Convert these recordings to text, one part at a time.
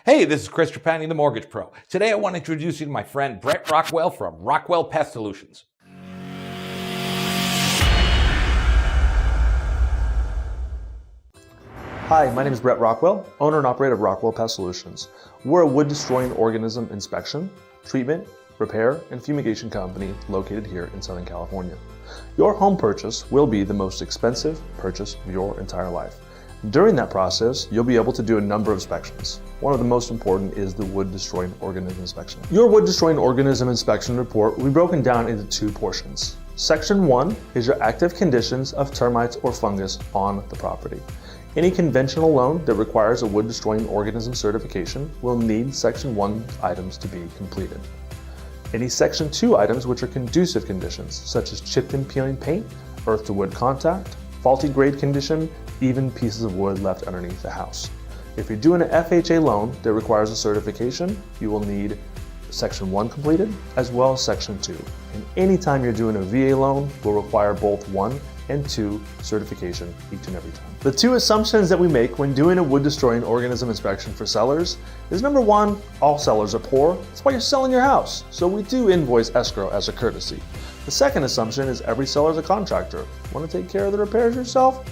Hey, this is Chris Trapani, the Mortgage Pro. Today I want to introduce you to my friend Brett Rockwell from Rockwell Pest Solutions. Hi, my name is Brett Rockwell, owner and operator of Rockwell Pest Solutions. We're a wood-destroying organism inspection, treatment, repair, and fumigation company located here in Southern California. Your home purchase will be the most expensive purchase of your entire life. During that process, you'll be able to do a number of inspections. One of the most important is the wood-destroying organism inspection. Your wood-destroying organism inspection report will be broken down into two portions. Section 1 is your active conditions of termites or fungus on the property. Any conventional loan that requires a wood-destroying organism certification will need Section 1 items to be completed. Any Section 2 items which are conducive conditions, such as chipped and peeling paint, earth-to-wood contact, faulty grade condition, even pieces of wood left underneath the house. If you're doing an FHA loan that requires a certification, you will need Section 1 completed, as well as Section 2. And anytime you're doing a VA loan, will require both 1 and 2 certification each and every time. The two assumptions that we make when doing a wood-destroying organism inspection for sellers is number 1, all sellers are poor. That's why you're selling your house. So we do invoice escrow as a courtesy. The second assumption is every seller is a contractor. Want to take care of the repairs yourself?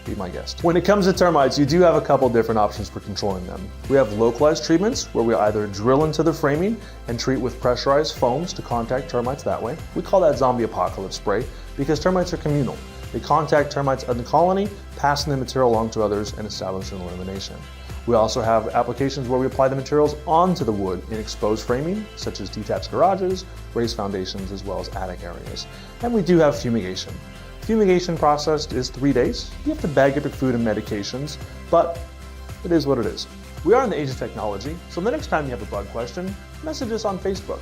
Be my guest. When it comes to termites, you do have a couple different options for controlling them. We have localized treatments where we either drill into the framing and treat with pressurized foams to contact termites that way. We call that zombie apocalypse spray because termites are communal. They contact termites in the colony, passing the material along to others and establishing elimination. We also have applications where we apply the materials onto the wood in exposed framing, such as detached garages, raised foundations, as well as attic areas. And we do have fumigation. Fumigation process is 3 days. You have to bag up your food and medications, but it is what it is. We are in the age of technology, so the next time you have a bug question, message us on Facebook.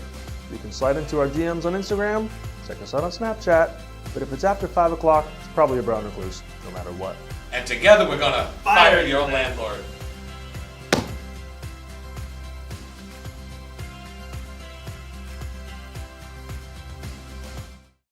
You can slide into our DMs on Instagram, check us out on Snapchat, but if it's after 5 o'clock, it's probably a brown recluse, no matter what. And together we're gonna fire your landlord.